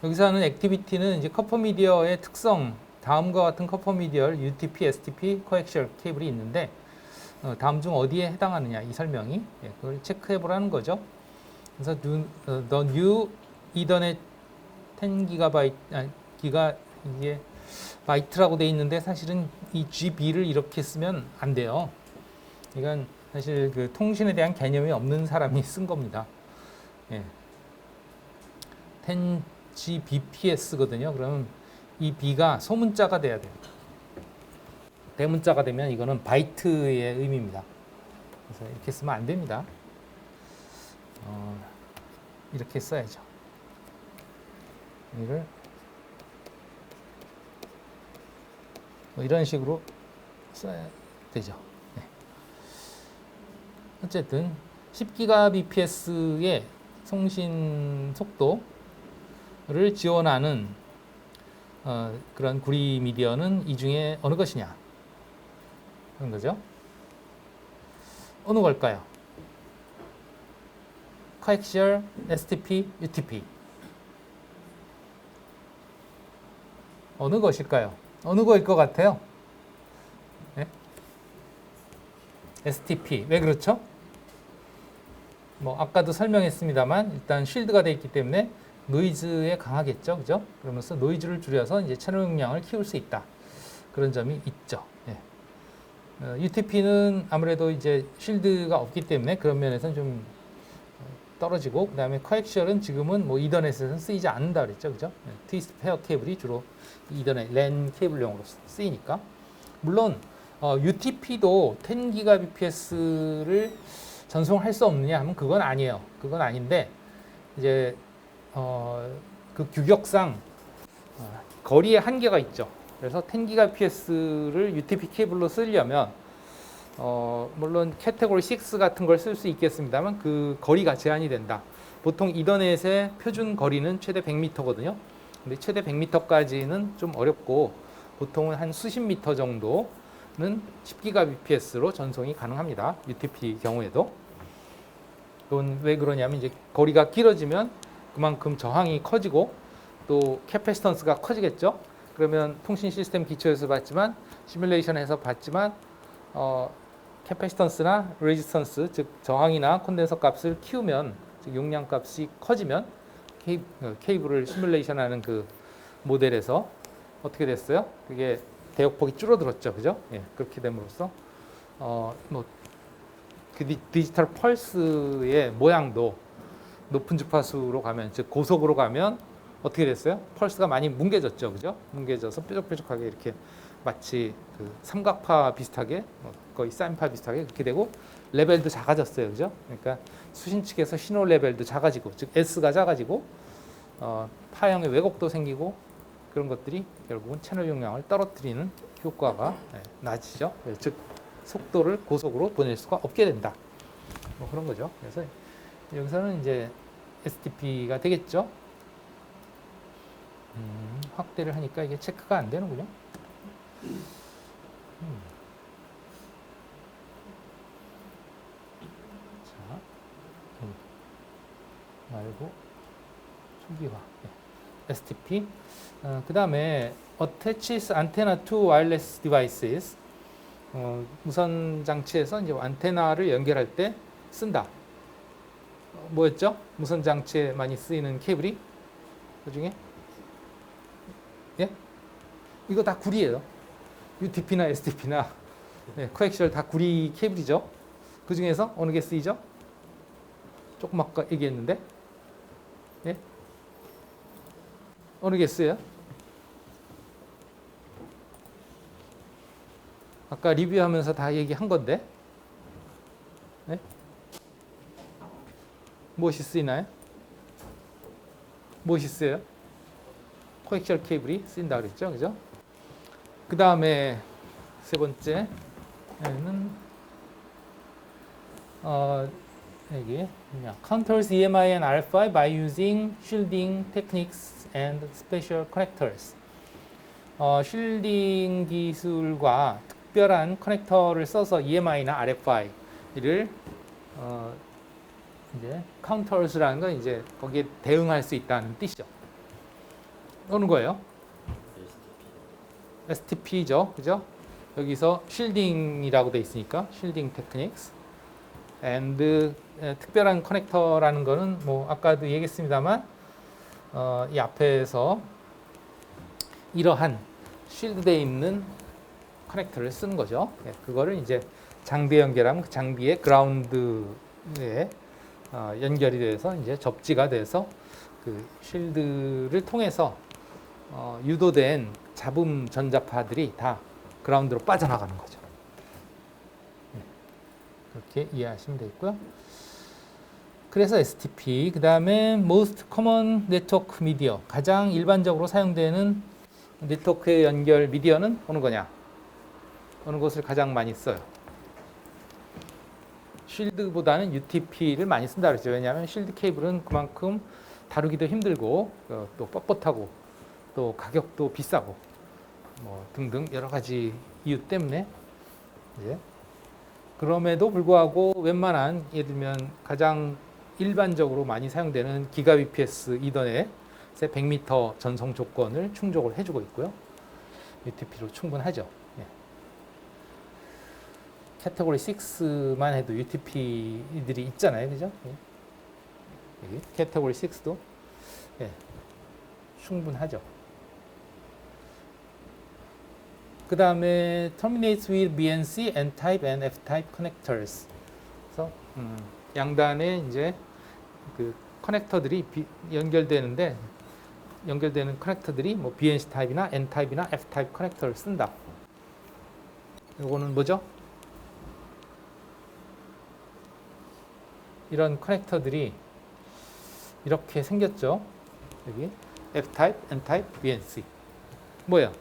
여기서 하는 액티비티는 이제 커퍼미디어의 특성, 다음과 같은 커퍼미디어 UTP, STP, 코엑시얼 케이블이 있는데 다음 중 어디에 해당하느냐 이 설명이 그걸 체크해 보라는 거죠. 그래서 the new Ethernet 10GB 기가 이게 바이트라고 돼 있는데 사실은 이 GB를 이렇게 쓰면 안 돼요. 이건 사실 그 통신에 대한 개념이 없는 사람이 쓴 겁니다. 10Gbps거든요. 그러면 이 B가 소문자가 돼야 돼요. 대문자가 되면 이거는 바이트의 의미입니다. 그래서 이렇게 쓰면 안 됩니다. 이렇게 써야죠. 이를 뭐 이런 식으로 써야 되죠. 네. 어쨌든 10GBps의 송신 속도를 지원하는 그런 구리 미디어는 이 중에 어느 것이냐 그런 거죠. 어느 걸까요? 코엑시얼, STP, UTP 어느 것일까요? 어느 거일 것 같아요? 네? STP 왜 그렇죠? 뭐 아까도 설명했습니다만 일단 쉴드가 되어 있기 때문에 노이즈에 강하겠죠, 그죠? 그러면서 노이즈를 줄여서 이제 채널 용량을 키울 수 있다. 그런 점이 있죠. UTP는 아무래도 이제 쉴드가 없기 때문에 그런 면에서는 좀 떨어지고, 그 다음에 코엑시얼은 지금은 뭐 이더넷에서는 쓰이지 않는다 그랬죠, 그죠? 트위스트 페어 케이블이 주로 이더넷 랜 케이블용으로 쓰이니까. 물론 UTP도 10GBps를 전송할 수 없느냐 하면 그건 아니에요. 그건 아닌데 이제 그 규격상 거리에 한계가 있죠. 그래서 10GBps를 UTP 케이블로 쓰려면 물론 캐테고리 6 같은 걸 쓸 수 있겠습니다만 그 거리가 제한이 된다. 보통 이더넷의 표준 거리는 최대 100m거든요. 근데 최대 100m까지는 좀 어렵고 보통은 한 수십 미터 정도는 10GBps로 전송이 가능합니다. UTP 경우에도. 그건 왜 그러냐면 이제 거리가 길어지면 그만큼 저항이 커지고 또 캐패시턴스가 커지겠죠. 그러면 통신 시스템 기초에서 봤지만 시뮬레이션에서 봤지만 캐패시턴스나 레지스턴스 즉 저항이나 콘덴서 값을 키우면 즉 용량 값이 커지면 케이블을 시뮬레이션하는 그 모델에서 어떻게 됐어요? 그게 대역폭이 줄어들었죠, 그죠? 그렇게 됨으로써 뭐 그 디지털 펄스의 모양도 높은 주파수로 가면 즉 고속으로 가면 어떻게 됐어요? 펄스가 많이 뭉개졌죠, 그죠? 뭉개져서 뾰족뾰족하게 이렇게 마치 그 삼각파 비슷하게 거의 사인파 비슷하게 그렇게 되고 레벨도 작아졌어요, 그죠? 그러니까 수신 측에서 신호 레벨도 작아지고 즉 S가 작아지고 파형의 왜곡도 생기고 그런 것들이 결국은 채널 용량을 떨어뜨리는 효과가 낮아지죠. 즉 속도를 고속으로 보낼 수가 없게 된다. 뭐 그런 거죠. 그래서 여기서는 이제 STP가 되겠죠. 확대를 하니까 이게 체크가 안 되는군요. 자, 말고 초기화. STP. 그 다음에 attaches antenna to wireless devices. 무선 장치에서 이제 안테나를 연결할 때 쓴다. 뭐였죠? 무선 장치에 많이 쓰이는 케이블이 그 중에 이거 다 구리예요. UTP나 STP나 코엑시얼 다 구리 케이블이죠. 그 중에서 어느 게 쓰이죠? 조금 아까 얘기했는데 어느 게 쓰여요? 아까 리뷰하면서 다 얘기한 건데 무엇이 쓰이나요? 무엇이 쓰여요? 코엑시얼 케이블이 쓰인다 그랬죠, 그죠? 그 다음에 세 번째는 여기 counters EMI and RFI by using shielding techniques and special connectors. 쉴딩 기술과 특별한 커넥터를 써서 EMI나 RFI를 이제 counters라는 건 이제 거기에 대응할 수 있다는 뜻이죠. 어느 거예요? STP죠, 그죠? 여기서 쉴딩이라고 돼 있으니까 쉴딩 테크닉스. and 특별한 커넥터라는 거는 뭐 아까도 얘기했습니다만 이 앞에서 이러한 쉴드되어 있는 커넥터를 쓰는 거죠. 그거를 이제 장비에 연결하면 그 장비의 그라운드에 연결이 돼서 이제 접지가 돼서 그 쉴드를 통해서 유도된 잡음 전자파들이 다 그라운드로 빠져나가는 거죠. 그렇게 이해하시면 되겠고요. 그래서 STP, 그 다음에 Most Common Network Media, 가장 일반적으로 사용되는 네트워크의 연결 미디어는 어느 거냐? 어느 것을 가장 많이 써요? 쉴드보다는 UTP를 많이 쓴다 그랬죠. 왜냐하면 쉴드 케이블은 그만큼 다루기도 힘들고 또 뻣뻣하고 또 가격도 비싸고 뭐 등등 여러 가지 이유 때문에 이제 그럼에도 불구하고 웬만한 예를 들면 가장 일반적으로 많이 사용되는 기가 bps 이더넷의 100m 전송 조건을 충족을 해주고 있고요. UTP로 충분하죠. 예. 캐테고리 6만 해도 UTP들이 있잖아요, 그죠? 예. 여기 캐테고리 6도 예. 충분하죠. 그 다음에 terminates with BNC, N-type and F-type connectors. 그래서 양단에 이제 그 커넥터들이 연결되는 커넥터들이 뭐 BNC 타입이나 N 타입이나 F 타입 커넥터를 쓴다. 이거는 뭐죠? 이런 커넥터들이 이렇게 생겼죠. 여기 F 타입, N 타입, BNC. 뭐야?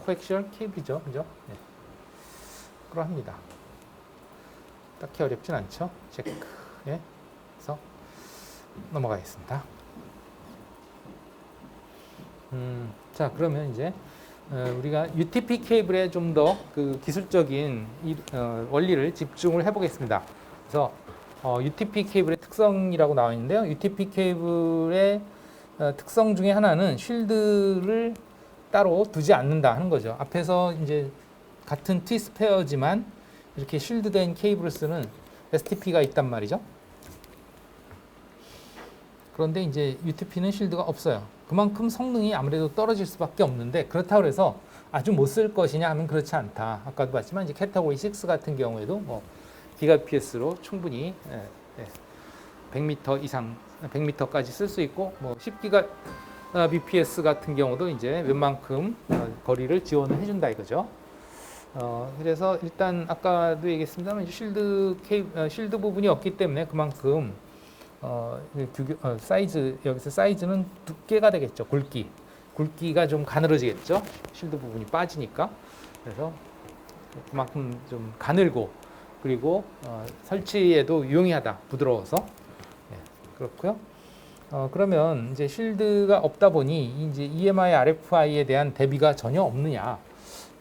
코엑시얼 케이블이죠, 그죠? 네. 그러합니다. 딱히 어렵진 않죠. 체크. 예. 그래서 넘어가겠습니다. 자, 그러면 이제 우리가 UTP 케이블에 좀 더 그 기술적인 원리를 집중을 해보겠습니다. 그래서 UTP 케이블의 특성이라고 나와 있는데요. UTP 케이블의 특성 중에 하나는 쉴드를 따로 두지 않는다 하는 거죠. 앞에서 이제 같은 트위스트 페어지만 이렇게 쉴드된 케이블을 쓰는 STP가 있단 말이죠. 그런데 이제 UTP는 쉴드가 없어요. 그만큼 성능이 아무래도 떨어질 수밖에 없는데 그렇다고 해서 아주 못 쓸 것이냐 하면 그렇지 않다. 아까도 봤지만 이제 캐테고리 6 같은 경우에도 뭐 기가bps로 충분히 100m 이상 100m까지 쓸 수 있고 뭐 10기가bps 같은 경우도 이제 웬만큼 거리를 지원을 해준다 이거죠. 그래서 일단 아까도 얘기했습니다만 쉴드 부분이 없기 때문에 그만큼 사이즈 여기서 사이즈는 두께가 되겠죠. 굵기가 좀 가늘어지겠죠. 쉴드 부분이 빠지니까. 그래서 그만큼 좀 가늘고 그리고 설치에도 유용하다. 부드러워서. 네, 그렇고요. 그러면 이제 쉴드가 없다 보니 이제 EMI, RFI에 대한 대비가 전혀 없느냐,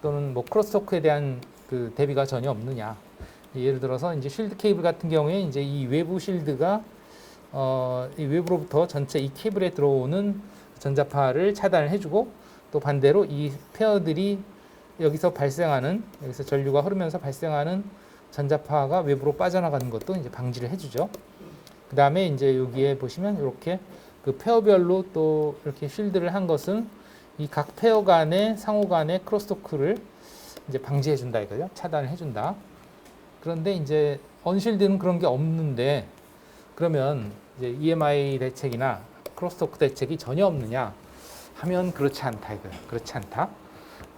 또는 뭐 크로스토크에 대한 그 대비가 전혀 없느냐. 예를 들어서 이제 쉴드 케이블 같은 경우에 이제 이 외부 쉴드가 이 외부로부터 전체 이 케이블에 들어오는 전자파를 차단을 해주고 또 반대로 이 페어들이 여기서 전류가 흐르면서 발생하는 전자파가 외부로 빠져나가는 것도 이제 방지를 해주죠. 그 다음에 이제 여기에 보시면 이렇게 그 페어별로 또 이렇게 쉴드를 한 것은 이 각 페어 간의 상호 간의 크로스토크를 이제 방지해 준다 이거죠. 차단을 해준다. 그런데 이제 언쉴드는 그런 게 없는데 그러면 이제 EMI 대책이나 크로스토크 대책이 전혀 없느냐 하면 그렇지 않다 이거예요. 그렇지 않다.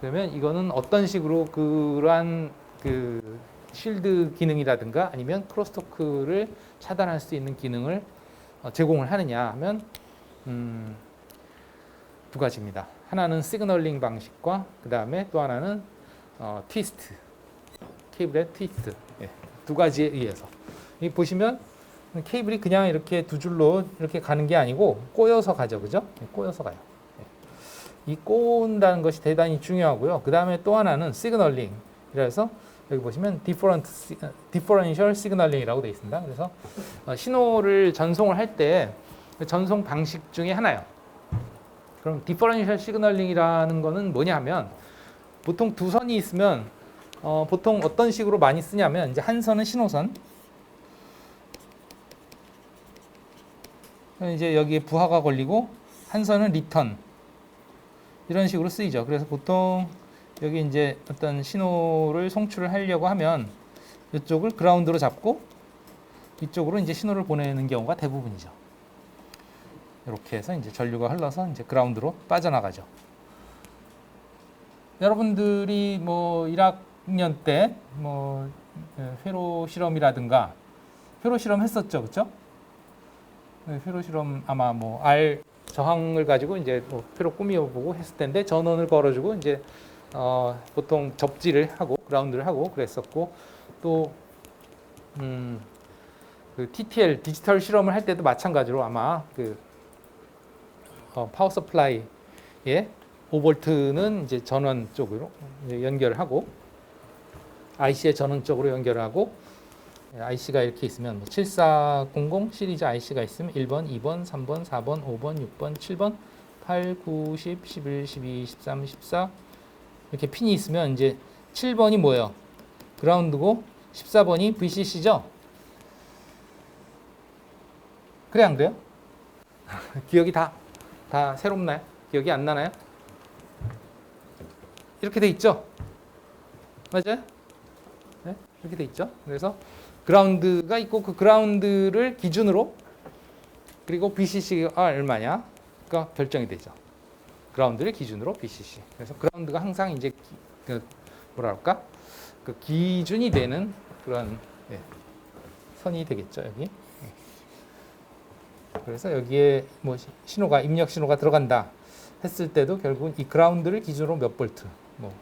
그러면 이거는 어떤 식으로 그러한 그 쉴드 기능이라든가 아니면 크로스토크를 차단할 수 있는 기능을 제공을 하느냐 하면 두 가지입니다. 하나는 시그널링 방식과 그 다음에 또 하나는 트위스트, 케이블의 트위스트. 예, 두 가지에 의해서. 이 보시면 케이블이 그냥 이렇게 두 줄로 이렇게 가는 게 아니고 꼬여서 가죠, 그죠? 꼬여서 가요. 이 꼬운다는 것이 대단히 중요하고요. 그 다음에 또 하나는 시그널링. 그래서 여기 보시면 디퍼런셜 시그널링이라고 되어 있습니다. 그래서 신호를 전송을 할 때 전송 방식 중에 하나요. 그럼 디퍼런셜 시그널링이라는 거는 뭐냐 하면 보통 두 선이 있으면 보통 어떤 식으로 많이 쓰냐면 이제 한 선은 신호선, 이제 여기에 부하가 걸리고 한 선은 리턴 이런 식으로 쓰이죠. 그래서 보통 여기 이제 어떤 신호를 송출을 하려고 하면 이쪽을 그라운드로 잡고 이쪽으로 이제 신호를 보내는 경우가 대부분이죠. 이렇게 해서 이제 전류가 흘러서 이제 그라운드로 빠져나가죠. 여러분들이 뭐 1학년 때 뭐 회로 실험이라든가 회로 실험 했었죠, 그렇죠? 회로 실험 아마 뭐 R 저항을 가지고 이제 뭐 회로 꾸며보고 했을 텐데 전원을 걸어주고 이제 보통 접지를 하고 그라운드를 하고 그랬었고 또 그 TTL 디지털 실험을 할 때도 마찬가지로 아마 그 파워 서플라이에 5V는 이제 전원 쪽으로 이제 연결을 하고 IC의 전원 쪽으로 연결을 하고 IC가 이렇게 있으면 뭐 7400 시리즈 IC가 있으면 1번, 2번, 3번, 4번, 5번, 6번, 7번, 8, 9, 10, 11, 12, 13, 14 이렇게 핀이 있으면 이제 7번이 뭐예요? 그라운드고 14번이 VCC죠? 그래 안 그래요? 기억이 다 새롭나요? 기억이 안 나나요? 이렇게 돼 있죠? 맞아요? 네? 이렇게 돼 있죠? 그래서 그라운드가 있고 그 그라운드를 기준으로 그리고 BCC가 얼마냐가 결정이 되죠. 그라운드를 기준으로 BCC. 그래서 그라운드가 항상 이제 뭐랄까? 그 기준이 되는 그런 선이 되겠죠, 여기. 그래서 여기에 뭐 신호가 입력 신호가 들어간다 했을 때도 결국은 이 그라운드를 기준으로 몇 볼트, 뭐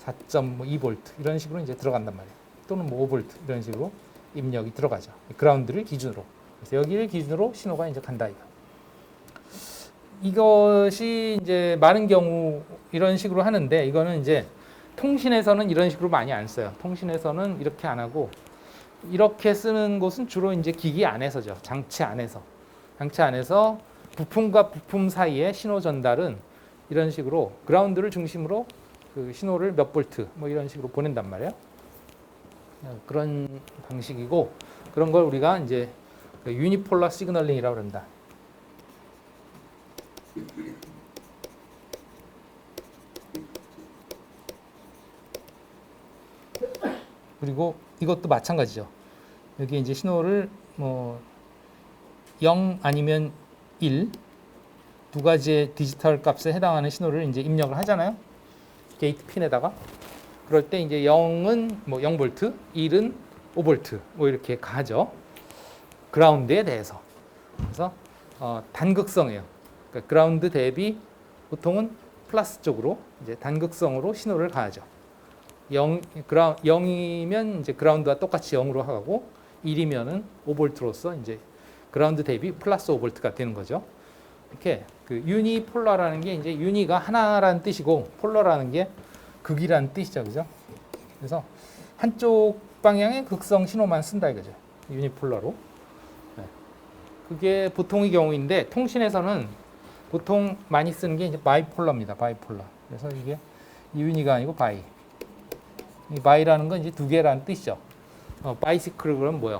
4.2V 이런 식으로 이제 들어간단 말이에요. 또는 뭐 5V 이런 식으로 입력이 들어가죠. 그라운드를 기준으로. 그래서 여기를 기준으로 신호가 이제 간다 이거. 이것이 이제 많은 경우 이런 식으로 하는데 이거는 이제 통신에서는 이런 식으로 많이 안 써요. 통신에서는 이렇게 안 하고 이렇게 쓰는 곳은 주로 이제 기기 안에서죠. 장치 안에서. 장치 안에서 부품과 부품 사이의 신호 전달은 이런 식으로 그라운드를 중심으로 그 신호를 몇 볼트 뭐 이런 식으로 보낸단 말이에요. 그런 방식이고 그런 걸 우리가 이제 유니폴러 시그널링이라고 그런다. 그리고 이것도 마찬가지죠. 여기 이제 신호를 뭐 0 아니면 1 두 가지의 디지털 값에 해당하는 신호를 이제 입력을 하잖아요. 게이트 핀에다가. 그럴 때 이제 0은 뭐 0V, 1은 5V 뭐 이렇게 가죠. 그라운드에 대해서. 그래서 단극성이에요. 그러니까 그라운드 대비 보통은 플러스 쪽으로 이제 단극성으로 신호를 가하죠. 0이면 이제 그라운드와 똑같이 0으로 하고 1이면은 5V로서 이제 그라운드 대비 플러스 5V가 되는 거죠. 이렇게 그 유니폴러라는 게 이제 유니가 하나라는 뜻이고 폴러라는 게 극이라는 뜻이죠, 그죠? 그래서 한쪽 방향의 극성 신호만 쓴다 이거죠. 유니폴러로. 네. 그게 보통의 경우인데 통신에서는 보통 많이 쓰는 게 이제 바이폴러입니다. 바이폴러. 그래서 이게 유니가 아니고 바이. 이 바이라는 건 이제 두 개라는 뜻이죠. 바이시클 그러면 뭐요?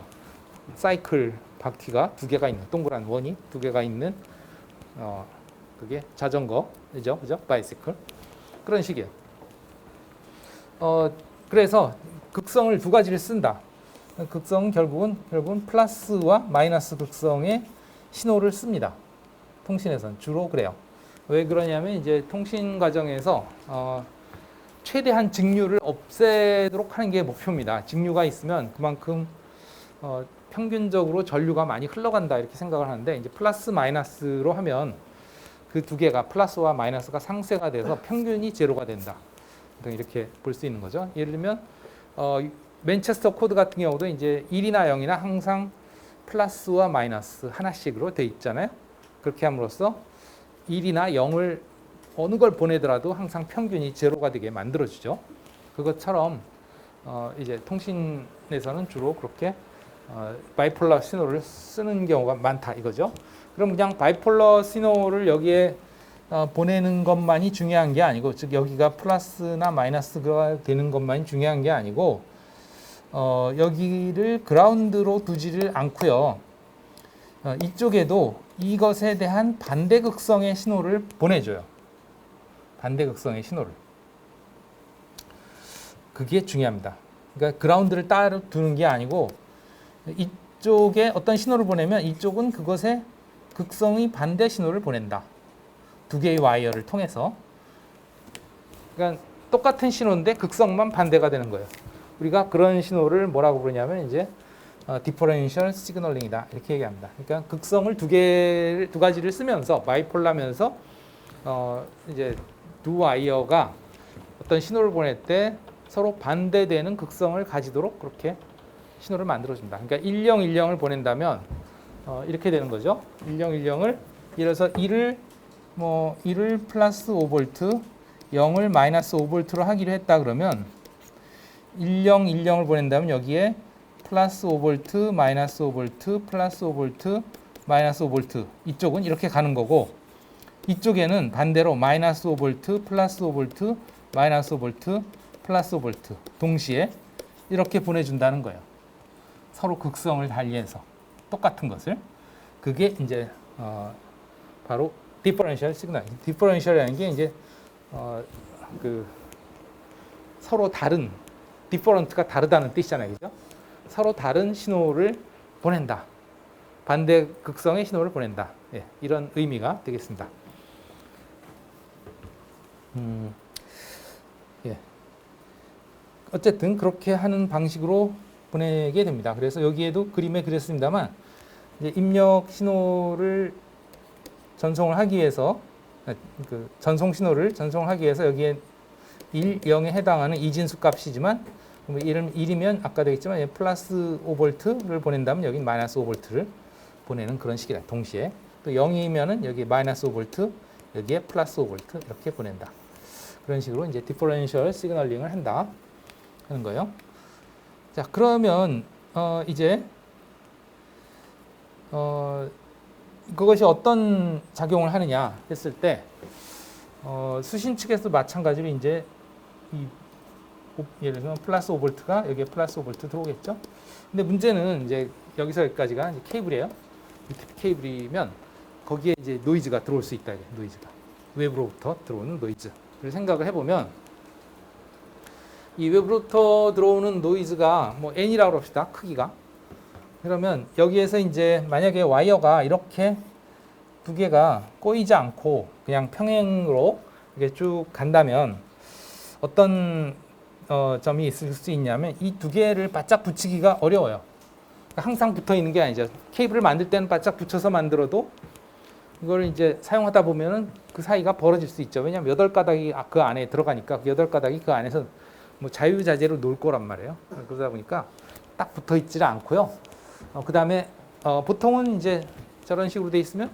사이클 바퀴가 두 개가 있는 동그란 원이 두 개가 있는 그게 자전거죠, 그죠? 바이시클 그런 식이에요. 그래서 극성을 두 가지를 쓴다. 극성은 결국은 플러스와 마이너스 극성의 신호를 씁니다. 통신에서는 주로 그래요. 왜 그러냐면 이제 통신 과정에서 최대한 직류를 없애도록 하는 게 목표입니다. 직류가 있으면 그만큼 평균적으로 전류가 많이 흘러간다 이렇게 생각을 하는데 이제 플러스 마이너스로 하면 그 두 개가 플러스와 마이너스가 상쇄가 돼서 평균이 제로가 된다. 이렇게 볼 수 있는 거죠. 예를 들면 맨체스터 코드 같은 경우도 이제 1이나 0이나 항상 플러스와 마이너스 하나씩으로 돼 있잖아요. 그렇게 함으로써 1이나 0을 어느 걸 보내더라도 항상 평균이 제로가 되게 만들어주죠. 그것처럼 이제 통신에서는 주로 그렇게 바이폴러 신호를 쓰는 경우가 많다 이거죠. 그럼 그냥 바이폴러 신호를 여기에 보내는 것만이 중요한 게 아니고, 즉 여기가 플러스나 마이너스가 되는 것만이 중요한 게 아니고, 여기를 그라운드로 두지를 않고요. 이쪽에도 이것에 대한 반대극성의 신호를 보내줘요. 반대극성의 신호를. 그게 중요합니다. 그러니까 그라운드를 따로 두는 게 아니고 이쪽에 어떤 신호를 보내면 이쪽은 그것의 극성의 반대 신호를 보낸다. 두 개의 와이어를 통해서. 그러니까 똑같은 신호인데 극성만 반대가 되는 거예요. 우리가 그런 신호를 뭐라고 부르냐면 이제 디퍼런셜 시그널링이다 이렇게 얘기합니다. 그러니까 극성을 두 가지를 쓰면서 바이폴라면서 이제 두 와이어가 어떤 신호를 보낼 때 서로 반대되는 극성을 가지도록 그렇게 신호를 만들어줍니다. 그러니까 1010을 보낸다면 이렇게 되는 거죠. 1010을 예를 들어서 1을 플러스 5V, 0을 마이너스 5V로 하기로 했다 그러면 1010을 보낸다면 여기에 플러스 5V, 마이너스 5V, 플러스 5V, 마이너스 5V 이쪽은 이렇게 가는 거고 이쪽에는 반대로 마이너스 5V, 플러스 5V, 마이너스 5V, 플러스 5V 동시에 이렇게 보내준다는 거예요. 서로 극성을 달리해서 똑같은 것을. 그게 이제 바로 디퍼런셜 시그널. 디퍼런셜이라는 게 이제 그 서로 다른 디퍼런트가 다르다는 뜻이잖아요, 그죠? 서로 다른 신호를 보낸다. 반대 극성의 신호를 보낸다. 예, 이런 의미가 되겠습니다. 예. 어쨌든 그렇게 하는 방식으로 보내게 됩니다. 그래서 여기에도 그림에 그렸습니다만 이제 입력 신호를 전송을 하기 위해서 그 전송 신호를 전송을 하기 위해서 여기에 1, 0에 해당하는 이진수 값이지만 1이면 아까 되겠지만 플러스 5V를 보낸다면 여기 마이너스 5V를 보내는 그런 식이다. 동시에 또 0이면은 여기 마이너스 5V 여기에 플러스 5V 이렇게 보낸다. 그런 식으로 이제 디퍼런셜 시그널링을 한다 하는 거예요. 자, 그러면 이제 그것이 어떤 작용을 하느냐 했을 때 수신 측에서 마찬가지로 이제 예를 들면 플러스 5V가 여기에 플러스 5V 들어오겠죠. 근데 문제는 이제 여기서 여기까지가 이제 케이블이에요. 케이블이면 거기에 이제 노이즈가 들어올 수 있다. 노이즈가 외부로부터 들어오는 노이즈를 생각을 해보면 이 외부로부터 들어오는 노이즈가 뭐 n이라고 합시다. 크기가. 그러면 여기에서 이제 만약에 와이어가 이렇게 두 개가 꼬이지 않고 그냥 평행으로 이렇게 쭉 간다면 어떤 점이 있을 수 있냐면 이 두 개를 바짝 붙이기가 어려워요. 그러니까 항상 붙어 있는 게 아니죠. 케이블을 만들 때는 바짝 붙여서 만들어도 이걸 이제 사용하다 보면은 그 사이가 벌어질 수 있죠. 왜냐하면 8가닥이 그 안에 들어가니까 그 8가닥이 그 안에서 뭐 자유자재로 놀 거란 말이에요. 그러다 보니까 딱 붙어 있지를 않고요. 그 다음에 보통은 이제 저런 식으로 돼 있으면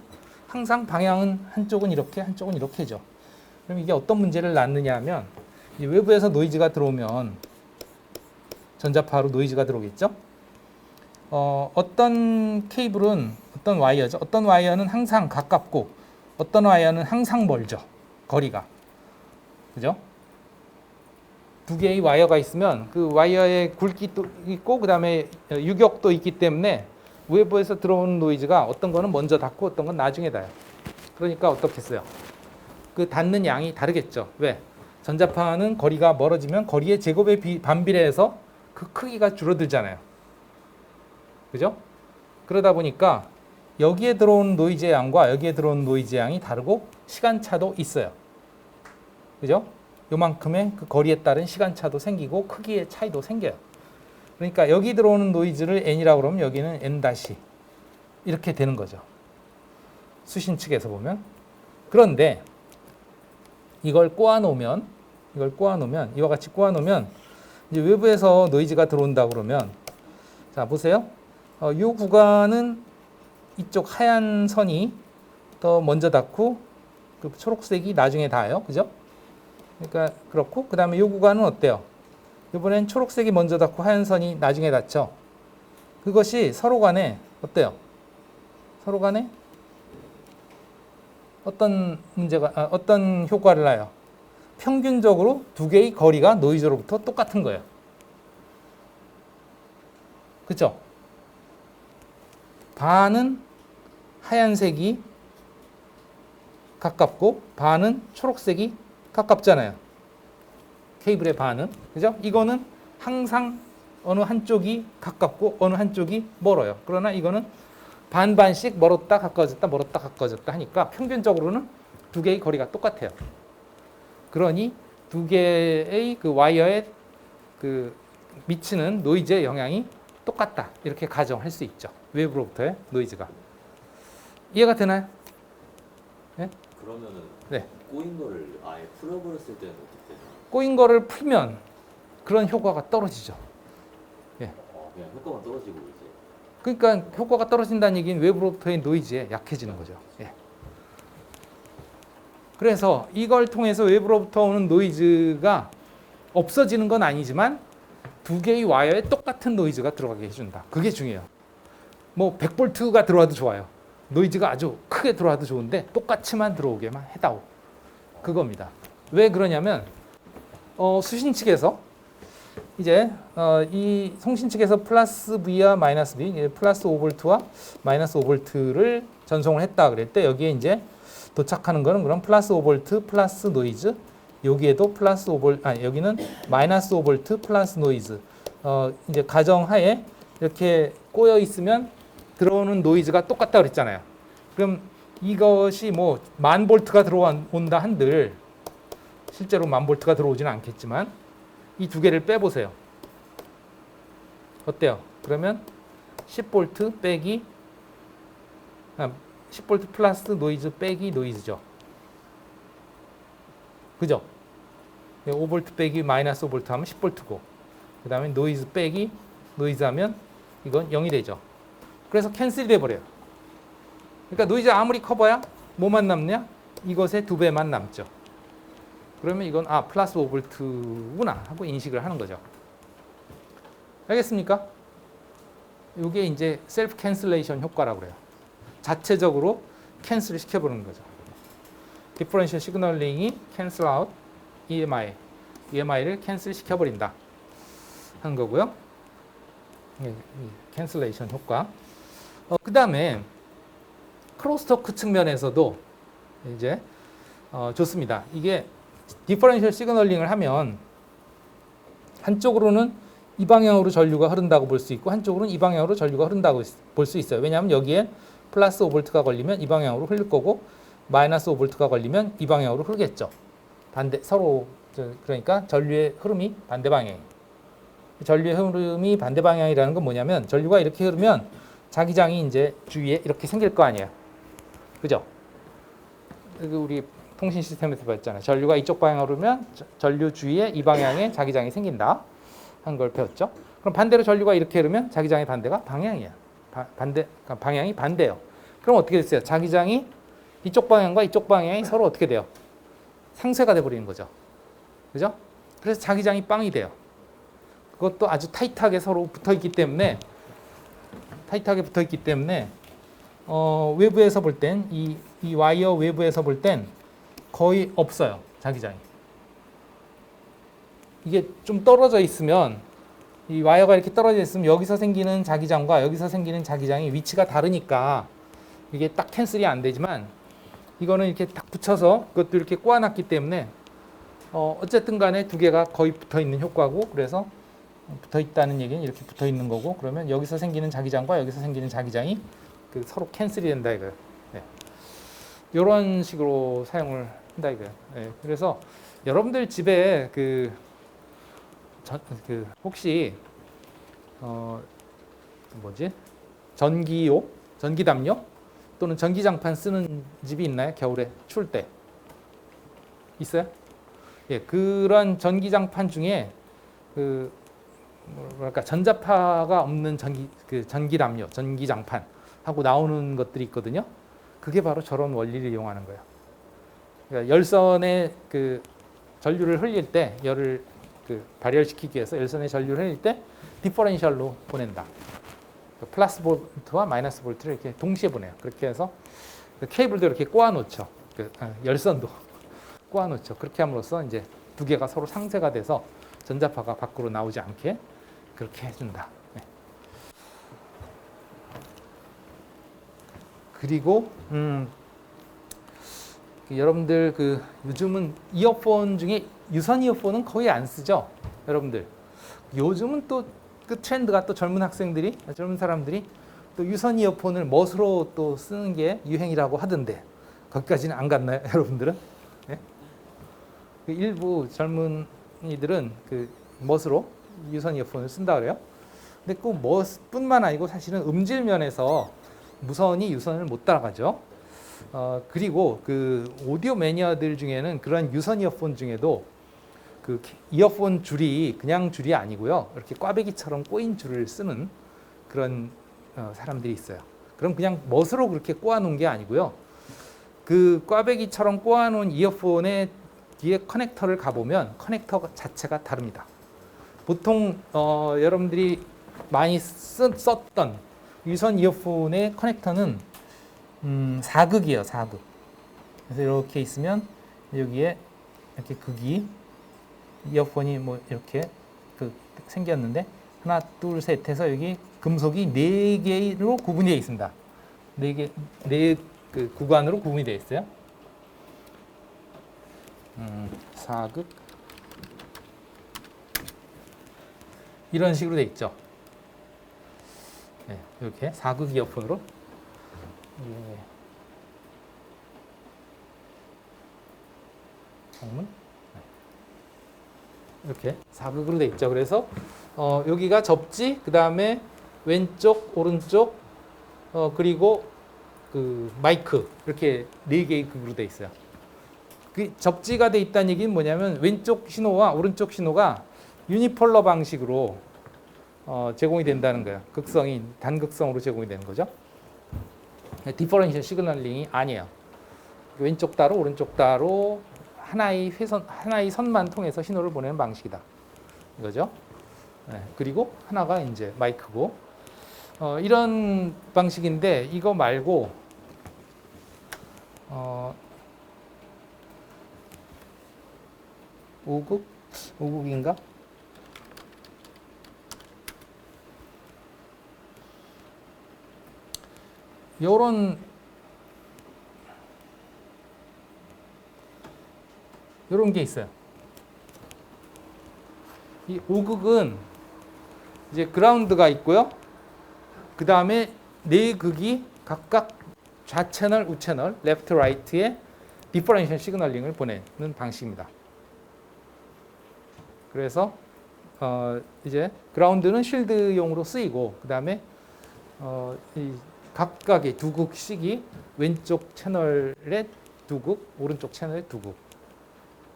항상 방향은 한쪽은 이렇게 한쪽은 이렇게죠. 그럼 이게 어떤 문제를 낳느냐 하면 이 외부에서 노이즈가 들어오면 전자파로 노이즈가 들어오겠죠. 어떤 케이블은 어떤 와이어죠. 어떤 와이어는 항상 가깝고 어떤 와이어는 항상 멀죠. 거리가. 그죠? 두 개의 와이어가 있으면 그 와이어에 굵기도 있고 그 다음에 유격도 있기 때문에 외부에서 들어오는 노이즈가 어떤 거는 먼저 닿고 어떤 건 나중에 닿아요. 그러니까 어떻겠어요? 그 닿는 양이 다르겠죠. 왜? 전자파는 거리가 멀어지면 거리의 제곱에 반비례해서 그 크기가 줄어들잖아요. 그죠? 그러다 보니까 여기에 들어오는 노이즈의 양과 여기에 들어오는 노이즈의 양이 다르고 시간차도 있어요. 그죠? 요만큼의 그 거리에 따른 시간차도 생기고 크기의 차이도 생겨요. 그러니까 여기 들어오는 노이즈를 n이라고 그러면 여기는 n- 이렇게 되는 거죠. 수신 측에서 보면. 그런데 이걸 꼬아놓으면 이와 같이 꼬아놓으면 이제 외부에서 노이즈가 들어온다 그러면 자 보세요. 이 구간은 이쪽 하얀 선이 더 먼저 닿고 그 초록색이 나중에 닿아요. 그죠? 그러니까 그렇고 그 다음에 이 구간은 어때요? 이번엔 초록색이 먼저 닿고 하얀 선이 나중에 닿죠. 그것이 서로 간에 어때요? 서로 간에 어떤 효과를 나요? 평균적으로 두 개의 거리가 노이즈로부터 똑같은 거예요. 그렇죠? 반은 하얀색이 가깝고 반은 초록색이 가깝잖아요. 케이블의 반은. 그죠? 이거는 항상 어느 한쪽이 가깝고 어느 한쪽이 멀어요. 그러나 이거는 반반씩 멀었다 가까워졌다 멀었다 가까워졌다 하니까 평균적으로는 두 개의 거리가 똑같아요. 그러니 두 개의 그 와이어에 그 미치는 노이즈의 영향이 똑같다. 이렇게 가정할 수 있죠. 외부로부터의 노이즈가. 이해가 되나요? 네? 그러면은 네. 꼬인 거를 아예 풀어버렸을 때는 어떻게 되나요? 꼬인 거를 풀면 그런 효과가 떨어지죠. 그냥 효과만 떨어지고 이제 그러니까 효과가 떨어진다는 얘기는 외부로부터의 노이즈에 약해지는 거죠. 예. 그래서 이걸 통해서 외부로부터 오는 노이즈가 없어지는 건 아니지만 두 개의 와이어에 똑같은 노이즈가 들어가게 해준다. 그게 중요해요. 뭐 100볼트가 들어와도 좋아요. 노이즈가 아주 크게 들어와도 좋은데 똑같이만 들어오게만 해다오. 그겁니다. 왜 그러냐면 수신 측에서 이제 이 송신 측에서 플러스 V와 마이너스 V, 플러스 5볼트와 마이너스 5볼트를 전송을 했다 그럴 때 여기에 이제 도착하는 거는 그럼 플러스 5볼트 플러스 노이즈, 여기에도 플러스 5볼트, 여기는 마이너스 5볼트 플러스 노이즈. 이제 가정하에 이렇게 꼬여 있으면 들어오는 노이즈가 똑같다 그랬잖아요. 그럼 이것이 뭐 10,000볼트가 들어온다 한들 실제로 10,000볼트가 들어오지는 않겠지만 이 두 개를 빼보세요. 어때요? 그러면 10볼트 빼기 10볼트 플러스 노이즈 빼기 노이즈죠. 그죠? 5볼트 빼기 마이너스 5볼트 하면 10볼트고 그 다음에 노이즈 빼기 노이즈 하면 이건 0이 되죠. 그래서 캔슬이 돼버려요. 그러니까 노이즈 아무리 커봐야 뭐만 남냐? 이것의 2배만 남죠. 그러면 이건 플러스 5볼트구나 하고 인식을 하는 거죠. 알겠습니까? 이게 이제 셀프 캔슬레이션 효과라고 그래요. 자체적으로 캔슬을 시켜버리는 거죠. 디퍼런셜 시그널링이 캔슬 아웃 EMI를 캔슬 시켜버린다 하는 거고요. 캔슬레이션 효과. 그 다음에 크로스토크 측면에서도 이제 좋습니다. 이게 디퍼런셜 시그널링을 하면 한쪽으로는 이 방향으로 전류가 흐른다고 볼 수 있고 한쪽으로는 이 방향으로 전류가 흐른다고 볼 수 있어요. 왜냐하면 여기에 플러스 5볼트가 걸리면 이 방향으로 흐를 거고 마이너스 5볼트가 걸리면 이 방향으로 흐르겠죠. 서로 그러니까 전류의 흐름이 반대 방향이에요. 전류의 흐름이 반대 방향이라는 건 뭐냐면 전류가 이렇게 흐르면 자기장이 이제 주위에 이렇게 생길 거 아니에요. 그죠? 우리 통신 시스템에서 봤잖아요. 전류가 이쪽 방향으로 흐르면 전류 주위에 이 방향에 자기장이 생긴다 한 걸 배웠죠. 그럼 반대로 전류가 이렇게 흐르면 자기장의 반대가 방향이야. 방향이 반대예요. 그럼 어떻게 됐어요? 자기장이 이쪽 방향과 이쪽 방향이 서로 어떻게 돼요? 상쇄가 돼 버리는 거죠. 그죠? 그래서 자기장이 빵이 돼요. 그것도 아주 타이트하게 서로 붙어 있기 때문에 외부에서 볼 땐 이 와이어 외부에서 볼 땐 거의 없어요. 자기장이. 이게 좀 떨어져 있으면 이 와이어가 이렇게 떨어져 있으면 여기서 생기는 자기장과 여기서 생기는 자기장이 위치가 다르니까 이게 딱 캔슬이 안 되지만 이거는 이렇게 딱 붙여서 그것도 이렇게 꼬아놨기 때문에 어쨌든 간에 두 개가 거의 붙어 있는 효과고 그래서 붙어 있다는 얘기는 이렇게 붙어 있는 거고 그러면 여기서 생기는 자기장과 여기서 생기는 자기장이 서로 캔슬이 된다 이거예요. 네. 이런 식으로 사용을 한다 이거예요. 네. 그래서 여러분들 집에 혹시 전기담요 또는 전기장판 쓰는 집이 있나요? 겨울에 추울 때 있어요? 예, 그런 전기장판 중에 전자파가 없는 전기담요, 전기장판 하고 나오는 것들이 있거든요. 그게 바로 저런 원리를 이용하는 거예요. 그러니까 열선에 전류를 흘릴 때 열을 발열시키기 위해서 열선에 전류를 흘릴 때 디퍼런셜로 보낸다. 플러스 볼트와 마이너스 볼트를 이렇게 동시에 보내요. 그렇게 해서 케이블도 이렇게 꼬아 놓죠. 열선도 꼬아놓죠. 그렇게 함으로써 이제 두 개가 서로 상쇄가 돼서 전자파가 밖으로 나오지 않게 그렇게 해준다. 네. 그리고 여러분들 요즘은 이어폰 중에 유선 이어폰은 거의 안 쓰죠. 여러분들 요즘은 또 그 트렌드가 또 젊은 사람들이 또 유선 이어폰을 멋으로 또 쓰는 게 유행이라고 하던데 거기까지는 안 갔나요, 여러분들은? 네? 일부 젊은이들은 멋으로 유선 이어폰을 쓴다 그래요. 근데 그 멋뿐만 아니고 사실은 음질 면에서 무선이 유선을 못 따라가죠. 그리고 오디오 매니아들 중에는 그런 유선 이어폰 중에도 이어폰 줄이 그냥 줄이 아니고요. 이렇게 꽈배기처럼 꼬인 줄을 쓰는 그런 사람들이 있어요. 그럼 그냥 멋으로 그렇게 꼬아놓은 게 아니고요. 그 꽈배기처럼 꼬아놓은 이어폰의 뒤에 커넥터를 가보면 커넥터 자체가 다릅니다. 보통 여러분들이 많이 썼던 유선 이어폰의 커넥터는 4극이에요. 4극. 그래서 이렇게 있으면 여기에 이렇게 극이 이어폰이 뭐 이렇게 생겼는데 하나, 둘, 셋 해서 여기 금속이 4개로 구분되어 있습니다. 4개 구간으로 구분이 되어 있어요. 4극 이런 식으로 되어 있죠. 네, 이렇게 4극 이어폰으로 정문 이렇게 4극으로 되어 있죠. 그래서 여기가 접지, 그 다음에 왼쪽, 오른쪽, 그리고 마이크 이렇게 4개의 극으로 되어 있어요. 그 접지가 돼 있다는 얘기는 뭐냐면 왼쪽 신호와 오른쪽 신호가 유니폴러 방식으로 제공이 된다는 거예요. 극성이 단극성으로 제공이 되는 거죠. 디퍼런셜 시그널링이 아니에요. 왼쪽 따로 오른쪽 따로 하나의 선만 통해서 신호를 보내는 방식이다. 이거죠. 네, 그리고 하나가 이제 마이크고 이런 방식인데 이거 말고 5극인가? 요런 게 있어요. 이 5극은 이제 그라운드가 있고요. 그 다음에 4극이 각각 좌채널, 우채널, 레프트, 라이트에 디퍼런셜 시그널링을 보내는 방식입니다. 그래서 이제 그라운드는 쉴드용으로 쓰이고 그 다음에 이 각각의 2극씩이 왼쪽 채널에 2극, 오른쪽 채널에 2극.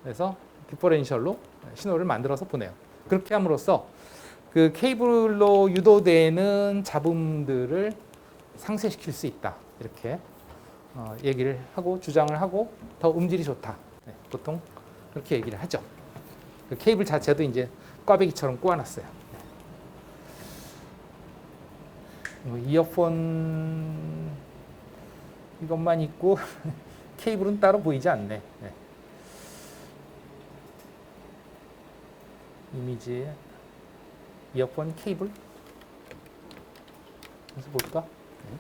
그래서 디퍼런셜로 신호를 만들어서 보내요. 그렇게 함으로써 그 케이블로 유도되는 잡음들을 상쇄시킬 수 있다. 이렇게 얘기를 하고 주장을 하고 더 음질이 좋다. 네, 보통 그렇게 얘기를 하죠. 그 케이블 자체도 이제 꽈배기처럼 꼬아놨어요. 이어폰 이것만 있고 케이블은 따로 보이지 않네. 네. 이미지 이어폰 케이블 그래서 볼까? 네.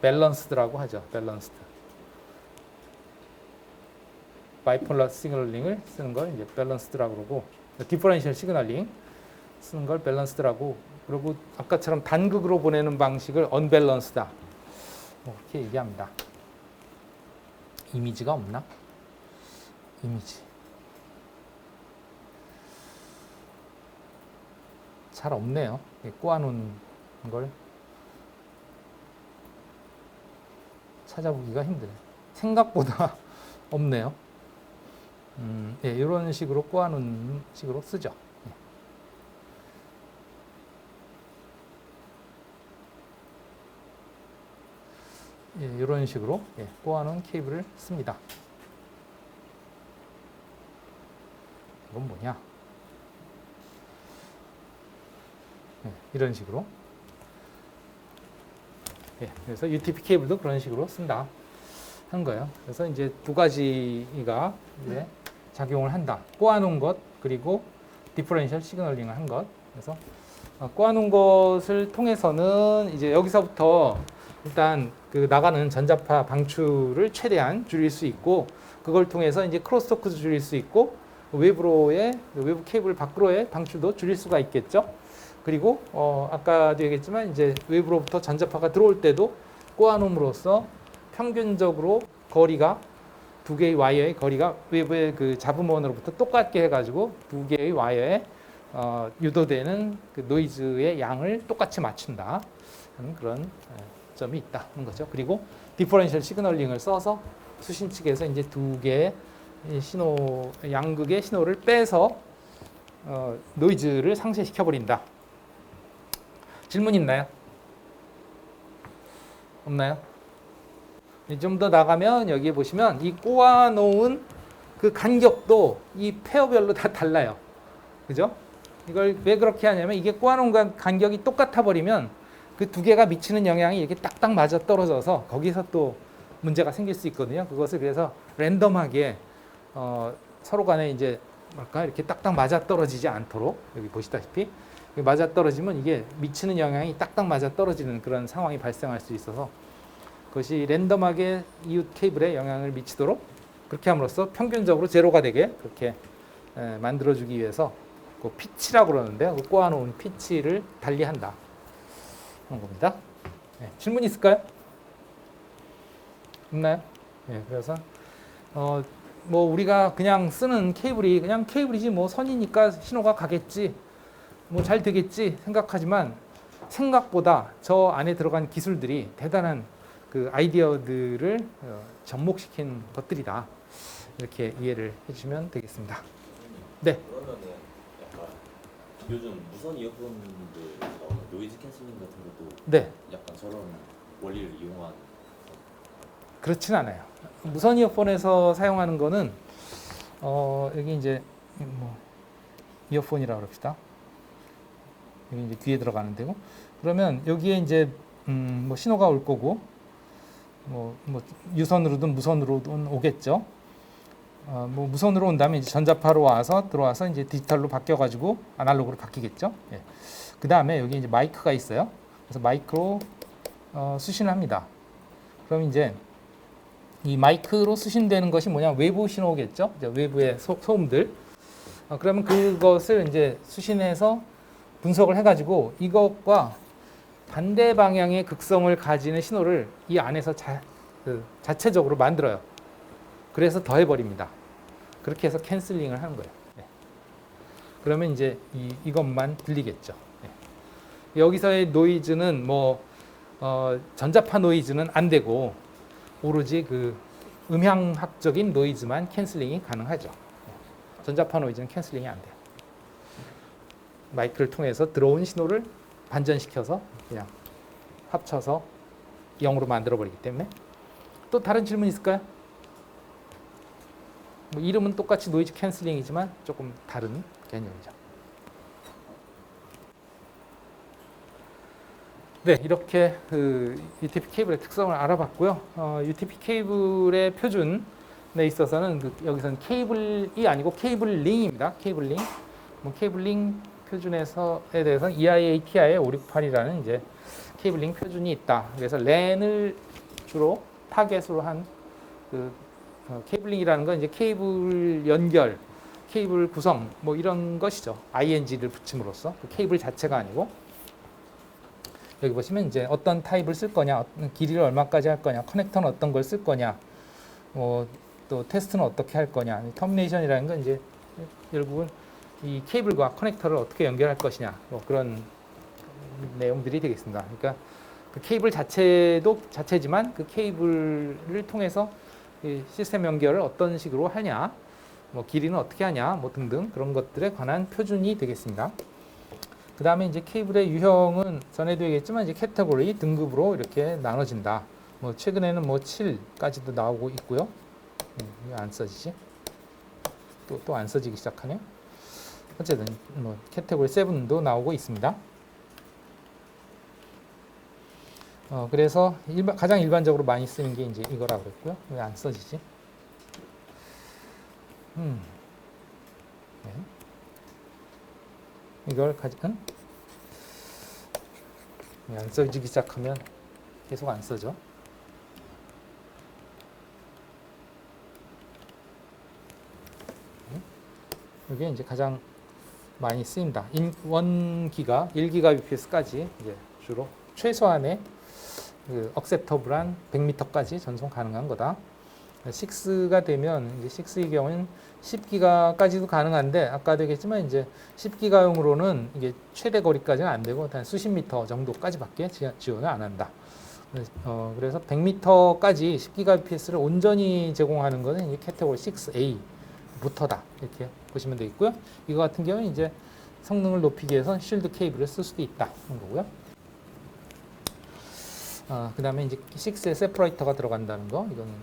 밸런스드라고 하죠. 밸런스드. 바이폴러 시그널링을 쓰는 걸 이제 밸런스드라고 그러고 디퍼런셜 시그널링 쓰는 걸 밸런스드라고 그리고 아까처럼 단극으로 보내는 방식을 언밸런스다. 이렇게 얘기합니다. 이미지가 없나? 이미지. 잘 없네요. 꼬아놓은 걸 찾아보기가 힘드네. 생각보다 없네요. 예, 이런 식으로 꼬아놓은 식으로 쓰죠. 예, 이런 식으로 꼬아놓은 케이블을 씁니다. 이건 뭐냐? 이런 식으로 예, 그래서 UTP 케이블도 그런 식으로 쓴다 하는 거예요. 그래서 이제 두 가지가 이제 작용을 한다. 꼬아놓은 것 그리고 디퍼런셜 시그널링을 한 것. 그래서 꼬아놓은 것을 통해서는 이제 여기서부터 일단 그 나가는 전자파 방출을 최대한 줄일 수 있고, 그걸 통해서 이제 크로스토크도 줄일 수 있고, 외부로의 외부 케이블 밖으로의 방출도 줄일 수가 있겠죠. 그리고 아까도 얘기했지만 이제 외부로부터 전자파가 들어올 때도 꼬아놓음으로써 평균적으로 거리가 두 개의 와이어의 거리가 외부의 그 잡음원으로부터 똑같게 해가지고 두 개의 와이어에 유도되는 그 노이즈의 양을 똑같이 맞춘다 하는 그런 점이 있다는 거죠. 그리고 디퍼런셜 시그널링을 써서 수신 측에서 이제 두 개의 신호 양극의 신호를 빼서 노이즈를 상쇄시켜 버린다. 질문 있나요? 없나요? 좀 더 나가면 여기 보시면 이 꼬아놓은 그 간격도 이 페어별로 다 달라요. 그죠? 이걸 왜 그렇게 하냐면 이게 꼬아놓은 간격이 똑같아 버리면 그 두 개가 미치는 영향이 이렇게 딱딱 맞아 떨어져서 거기서 또 문제가 생길 수 있거든요. 그것을 그래서 랜덤하게 서로 간에 이제 뭐랄까 이렇게 딱딱 맞아 떨어지지 않도록 여기 보시다시피 맞아 떨어지면 이게 미치는 영향이 딱딱 맞아 떨어지는 그런 상황이 발생할 수 있어서 그것이 랜덤하게 이웃 케이블에 영향을 미치도록 그렇게 함으로써 평균적으로 제로가 되게 그렇게 만들어주기 위해서 그 피치라고 그러는데요. 그 꼬아놓은 피치를 달리한다 하는 겁니다. 네, 질문 있을까요? 없나요? 네, 그래서 뭐 우리가 그냥 쓰는 케이블이 그냥 케이블이지 뭐 선이니까 신호가 가겠지 뭐 잘 되겠지 생각하지만 생각보다 저 안에 들어간 기술들이 대단한 그 아이디어들을 접목시킨 것들이다. 이렇게 이해를 해주시면 되겠습니다. 네. 그러면은 약간 요즘 무선 이어폰들 나오는 노이즈 캔슬링 같은 것도 네. 약간 저런 원리를 이용한. 그렇진 않아요. 무선 이어폰에서 사용하는 거는 여기 이제 뭐 이어폰이라고 합시다. 여기 이제 귀에 들어가는 데고 그러면 여기에 이제 뭐 신호가 올 거고 뭐 유선으로든 무선으로든 오겠죠. 뭐 무선으로 온다면 이제 전자파로 와서 들어와서 이제 디지털로 바뀌어가지고 아날로그로 바뀌겠죠. 예. 그 다음에 여기 이제 마이크가 있어요. 그래서 마이크로 수신을 합니다. 그럼 이제 이 마이크로 수신되는 것이 뭐냐 외부 신호겠죠. 외부의 소음들. 그러면 그것을 이제 수신해서 분석을 해가지고 이것과 반대 방향의 극성을 가지는 신호를 이 안에서 자체적으로 만들어요. 그래서 더해버립니다. 그렇게 해서 캔슬링을 하는 거예요. 네. 그러면 이제 이것만 들리겠죠. 네. 여기서의 노이즈는 뭐 전자파 노이즈는 안 되고 오로지 그 음향학적인 노이즈만 캔슬링이 가능하죠. 네. 전자파 노이즈는 캔슬링이 안 돼요. 마이크를 통해서 들어온 신호를 반전시켜서 그냥 합쳐서 0으로 만들어버리기 때문에. 또 다른 질문 있을까요? 뭐 이름은 똑같이 노이즈 캔슬링이지만 조금 다른 개념이죠. 네, 이렇게 그 UTP 케이블의 특성을 알아봤고요. UTP 케이블의 표준에 있어서는 여기서는 케이블이 아니고 케이블링입니다. 케이블링. 뭐 케이블링 표준에 대해서는 EIATI 568이라는 이제 케이블링 표준이 있다. 그래서 랜을 주로 타겟으로 한 그 케이블링이라는 건 이제 케이블 연결, 케이블 구성 뭐 이런 것이죠. ing를 붙임으로써 그 케이블 자체가 아니고 여기 보시면 이제 어떤 타입을 쓸 거냐, 어떤 길이를 얼마까지 할 거냐, 커넥터는 어떤 걸 쓸 거냐, 또 테스트는 어떻게 할 거냐, 터미네이션이라는 건 이제 결국은 이 케이블과 커넥터를 어떻게 연결할 것이냐, 뭐 그런 내용들이 되겠습니다. 그러니까 그 케이블 자체지만 그 케이블을 통해서 이 시스템 연결을 어떤 식으로 하냐, 뭐 길이는 어떻게 하냐, 뭐 등등 그런 것들에 관한 표준이 되겠습니다. 그 다음에 이제 케이블의 유형은 전에도 얘기했지만 이제 캐테고리 등급으로 이렇게 나눠진다. 뭐 최근에는 뭐 7까지도 나오고 있고요. 왜 안 써지지? 또 안 써지기 시작하네요. 어쨌든 뭐 캐테고리 7도 나오고 있습니다. 그래서 가장 일반적으로 많이 쓰는 게 이제 이거라고 그랬고요. 왜 안 써지지? 네. 이걸 안 써지기 시작하면 계속 안 써져. 이게 이제 가장 많이 쓰인다. 1기가, 1GBps까지 이제 주로 최소한의 그 acceptable한 100m까지 전송 가능한 거다. 6가 되면 이제 6의 경우는 10기가까지도 가능한데 아까도 얘기했지만 이제 10기가용으로는 이게 최대 거리까지는 안 되고 단 수십 미터 정도까지밖에 지원을 안 한다. 그래서 100m까지 10GBps를 온전히 제공하는 것은 이 캐테고리 6A부터다. 이렇게 보시면 되겠고요. 이거 같은 경우는 이제 성능을 높이기 위해서 쉴드 케이블을 쓸 수도 있다. 그런 거고요. 그 다음에 이제 6에 세퍼레이터가 들어간다는 거. 이거는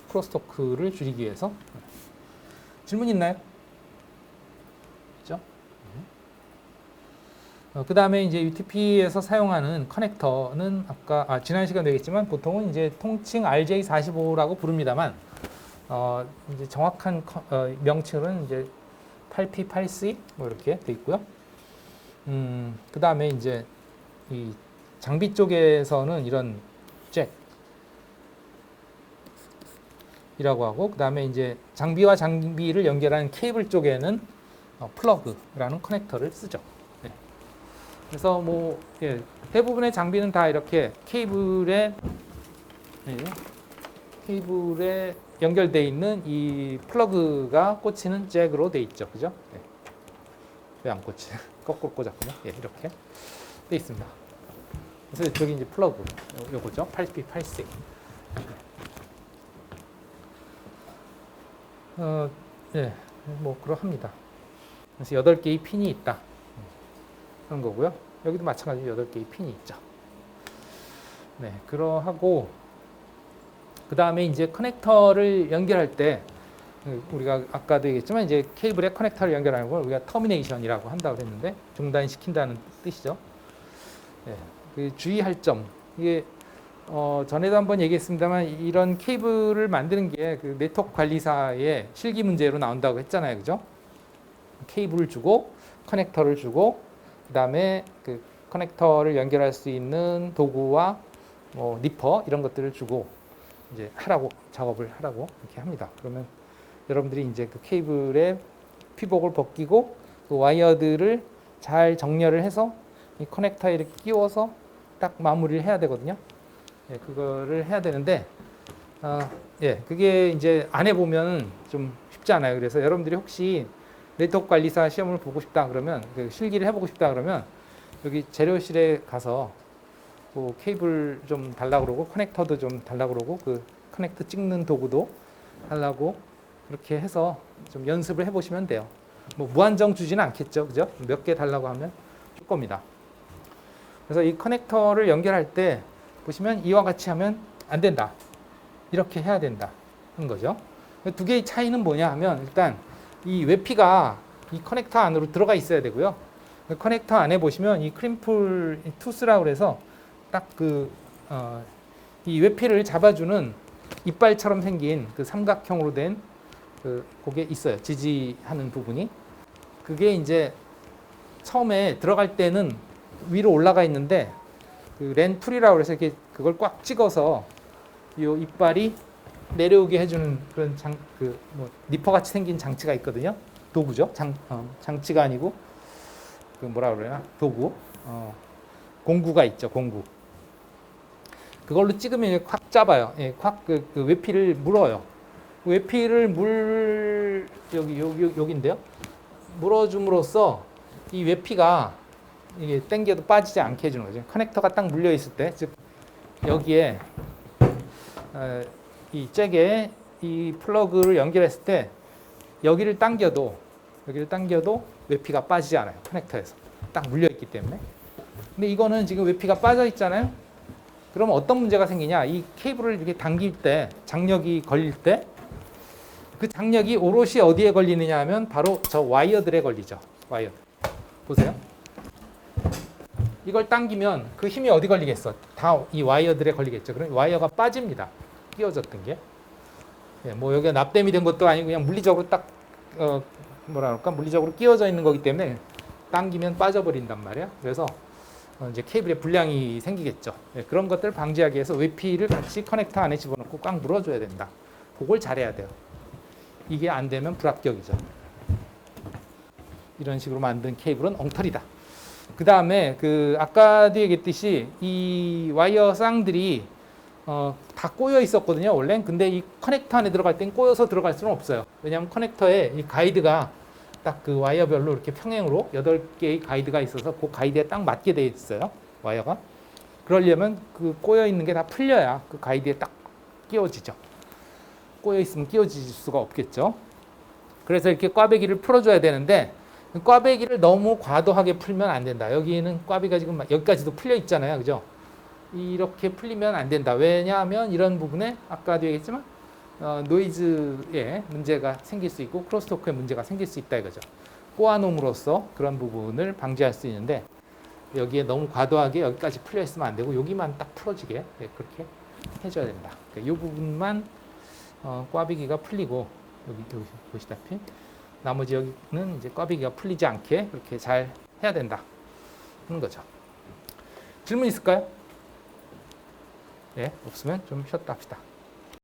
크로스토크를 줄이기 위해서. 질문 있나요? 있죠? 그 다음에 이제 UTP에서 사용하는 커넥터는 아까 지난 시간 되겠지만 보통은 이제 통칭 RJ45라고 부릅니다만 이제 정확한 명칭은 이제 8P8C 뭐 이렇게 돼 있고요. 그 다음에 이제 이 장비 쪽에서는 이런 잭이라고 하고, 그 다음에 이제 장비와 장비를 연결하는 케이블 쪽에는 플러그라는 커넥터를 쓰죠. 네. 그래서 뭐 대부분의 장비는 다 이렇게 케이블에 연결되어 있는 이 플러그가 꽂히는 잭으로 돼 있죠, 그죠? 네. 왜 안 꽂지? 거꾸로 꽂았군요. 이렇게 돼 있습니다. 그래서 저기 이제 플러그 요거죠, 8P8C. 뭐 그러합니다. 그래서 8개의 핀이 있다. 그런 거고요. 여기도 마찬가지로 8개의 핀이 있죠. 네, 그러하고 그 다음에 이제 커넥터를 연결할 때 우리가 아까도 얘기했지만 이제 케이블에 커넥터를 연결하는 걸 우리가 터미네이션이라고 한다고 그랬는데 중단시킨다는 뜻이죠. 네, 그 주의할 점, 이게 전에도 한번 얘기했습니다만 이런 케이블을 만드는 게 그 네트워크 관리사의 실기 문제로 나온다고 했잖아요, 그죠? 케이블을 주고 커넥터를 주고 그 다음에 그 커넥터를 연결할 수 있는 도구와 뭐 니퍼 이런 것들을 주고 이제 작업을 하라고 이렇게 합니다. 그러면 여러분들이 이제 그 케이블의 피복을 벗기고 그 와이어들을 잘 정렬을 해서 이 커넥터에 이렇게 끼워서 딱 마무리를 해야 되거든요. 그거를 해야 되는데, 그게 이제 안 해보면 좀 쉽지 않아요. 그래서 여러분들이 혹시 네트워크 관리사 시험을 보고 싶다 그러면, 그 실기를 해보고 싶다 그러면, 여기 재료실에 가서 그 케이블 좀 달라고 그러고, 커넥터도 좀 달라고 그러고, 그 커넥터 찍는 도구도 달라고 그렇게 해서 좀 연습을 해보시면 돼요. 뭐 무한정 주지는 않겠죠. 그죠? 몇 개 달라고 하면 줄 겁니다. 그래서 이 커넥터를 연결할 때 보시면 이와 같이 하면 안 된다. 이렇게 해야 된다. 하는 거죠. 두 개의 차이는 뭐냐 하면 일단 이 외피가 이 커넥터 안으로 들어가 있어야 되고요. 커넥터 안에 보시면 이 크림플 투스라고 해서 딱 이 외피를 잡아주는 이빨처럼 생긴 그 삼각형으로 된 그게 있어요. 지지하는 부분이. 그게 이제 처음에 들어갈 때는 위로 올라가 있는데 그 렌툴이라고 해서 이렇게 그걸 꽉 찍어서 이 이빨이 내려오게 해주는 그런 뭐 니퍼 같이 생긴 장치가 있거든요. 도구죠. 장치가 아니고 그 뭐라 그러나 도구. 공구가 있죠. 공구. 그걸로 찍으면 콱 잡아요. 콱 그 외피를 물어요. 외피를 여기인데요. 물어줌으로써 이 외피가 이게 당겨도 빠지지 않게 해주는 거죠. 커넥터가 딱 물려 있을 때, 즉 여기에 이 잭에 이 플러그를 연결했을 때 여기를 당겨도 외피가 빠지지 않아요. 커넥터에서 딱 물려 있기 때문에. 근데 이거는 지금 외피가 빠져 있잖아요. 그럼 어떤 문제가 생기냐? 이 케이블을 이렇게 당길 때 장력이 걸릴 때 그 장력이 오롯이 어디에 걸리느냐 하면 바로 저 와이어들에 걸리죠. 와이어들. 보세요. 이걸 당기면 그 힘이 어디 걸리겠어? 다 이 와이어들에 걸리겠죠. 그럼 와이어가 빠집니다. 끼워졌던 게. 예, 뭐 여기가 납땜이 된 것도 아니고 그냥 물리적으로 딱 뭐라 그럴까? 물리적으로 끼워져 있는 거기 때문에 당기면 빠져버린단 말이야. 그래서 이제 케이블에 불량이 생기겠죠. 예, 그런 것들을 방지하기 위해서 외피를 같이 커넥터 안에 집어넣고 꽉 물어줘야 된다. 그걸 잘해야 돼요. 이게 안 되면 불합격이죠. 이런 식으로 만든 케이블은 엉터리다. 그 다음에 그 아까도 얘기했듯이 이 와이어 쌍들이 다 꼬여 있었거든요, 원래. 근데 이 커넥터 안에 들어갈 땐 꼬여서 들어갈 수는 없어요. 왜냐하면 커넥터에 이 가이드가 딱 그 와이어별로 이렇게 평행으로 8개의 가이드가 있어서 그 가이드에 딱 맞게 돼 있어요, 와이어가. 그러려면 그 꼬여 있는 게 다 풀려야 그 가이드에 딱 끼워지죠. 꼬여 있으면 끼워질 수가 없겠죠. 그래서 이렇게 꽈배기를 풀어줘야 되는데 꽈배기를 너무 과도하게 풀면 안 된다. 여기는 꽈배기가 지금 여기까지도 풀려 있잖아요, 그죠? 이렇게 풀리면 안 된다. 왜냐하면 이런 부분에 아까도 얘기했지만 노이즈에 문제가 생길 수 있고 크로스토크에 문제가 생길 수 있다 이거죠. 꼬아놓음으로써 그런 부분을 방지할 수 있는데 여기에 너무 과도하게 여기까지 풀려 있으면 안 되고 여기만 딱 풀어지게 그렇게 해줘야 된다. 그러니까 이 부분만 꽈배기가 풀리고 여기 보시다시피 나머지 여기는 이제 꽈배기가 풀리지 않게 그렇게 잘 해야 된다 하는 거죠. 질문 있을까요? 네, 없으면 좀 쉬었다 합시다.